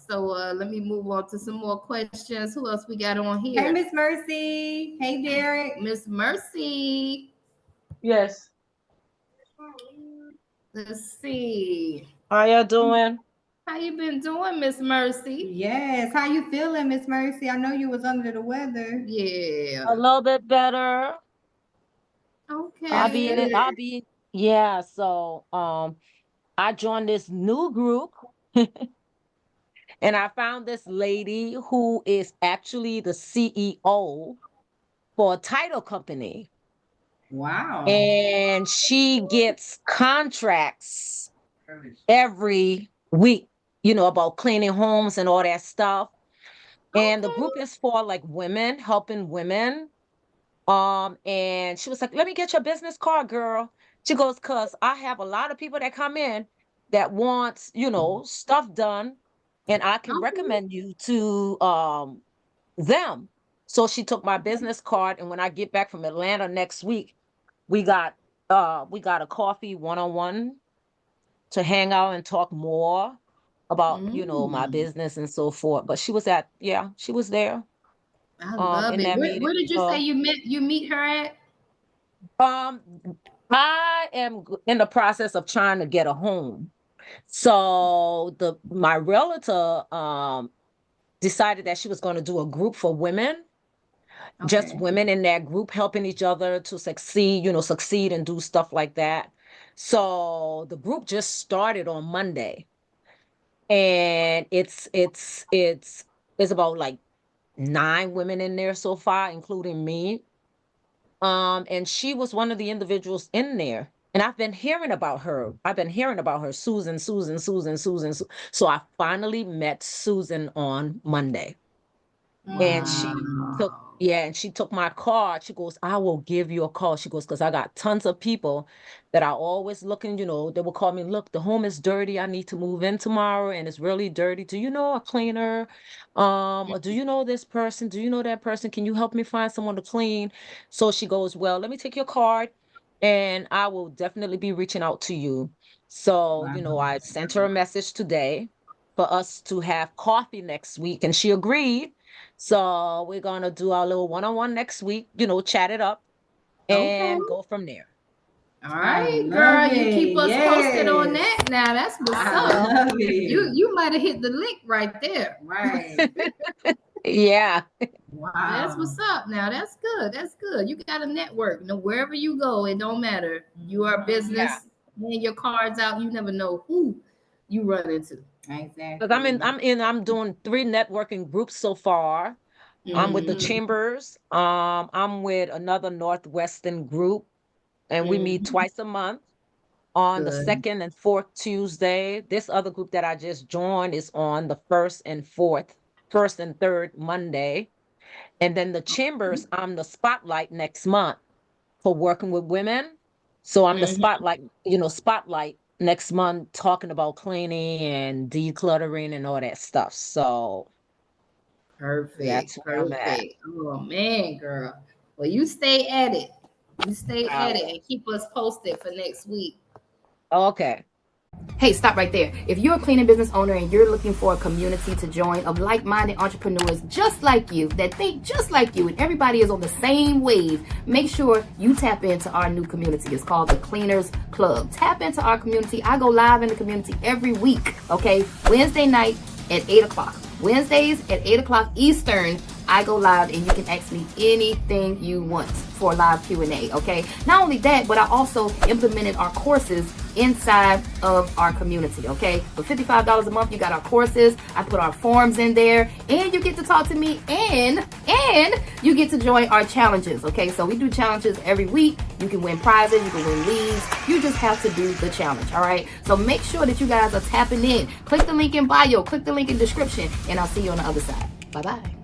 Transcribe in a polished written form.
So let me move on to some more questions. Who else we got on here? Hey, Miss Mercy. Hey, Derek. Miss Mercy. Yes. Let's see. How y'all doing? How you been doing, Miss Mercy? Yes. How you feeling, Miss Mercy? I know you was under the weather. Yeah. A little bit better. Okay. Yeah, so I joined this new group and I found this lady who is actually the CEO for a title company. Wow. And she gets contracts every week, about cleaning homes and all that stuff. And the group is for like women, helping women. And she was like, let me get your business card, girl. She goes, cause I have a lot of people that come in that wants, stuff done, and I can recommend you to them. So she took my business card, and when I get back from Atlanta next week, we got a coffee one-on-one to hang out and talk more about, my business and so forth. But she was there. I love In it. that Where meeting. did you say you meet her at? I am in the process of trying to get a home. So my realtor decided that she was going to do a group for women, just women in that group helping each other to succeed and do stuff like that. So the group just started on Monday, and it's about like 9 women in there so far, including me. And she was one of the individuals in there. And I've been hearing about her. Susan. So I finally met Susan on Monday. And she took my card. She goes, I will give you a call. She goes, because I got tons of people that are always looking, they will call me, look, the home is dirty. I need to move in tomorrow and it's really dirty. Do you know a cleaner? Or do you know this person? Do you know that person? Can you help me find someone to clean? So she goes, well, let me take your card and I will definitely be reaching out to you. So, I sent her a message today for us to have coffee next week, and she agreed. So we're going to do our little one-on-one next week, chat it up and go from there. All right, girl, you keep us posted on that. Now that's what's up. You might have hit the lick right there. Right. Yeah. Wow. That's what's up. Now that's good. That's good. You got a network. Wherever you go, it don't matter. You are a business. When your cards out, you never know who you run into. Exactly. Because I'm doing 3 networking groups so far. I'm with the Chambers. I'm with another Northwestern group, and we meet twice a month on the 2nd and 4th Tuesday. This other group that I just joined is on the 1st and 3rd Monday. And then the Chambers, I'm the spotlight next month for working with women. So I'm the spotlight next month, talking about cleaning and decluttering and all that stuff. So perfect. That's where I'm at. Oh man, girl. Well, you stay at it. You stay at it and keep us posted for next week. Okay. Hey, stop right there. If you're a cleaning business owner and you're looking for a community to join of like-minded entrepreneurs just like you, that think just like you, and everybody is on the same wave, make sure you tap into our new community. It's called the Cleaners Club. Tap into our community. I go live in the community every week, okay? Wednesday night at 8 o'clock. Wednesdays at 8 o'clock Eastern, I go live and you can ask me anything you want for a live Q&A, okay? Not only that, but I also implemented our courses inside of our community, okay? For $55 a month, you got our courses. I put our forms in there, and you get to talk to me, and you get to join our challenges, okay? So we do challenges every week. You can win prizes, you can win leads. You just have to do the challenge, all right? So make sure that you guys are tapping in. Click the link in bio, click the link in description, and I'll see you on the other side. Bye-bye.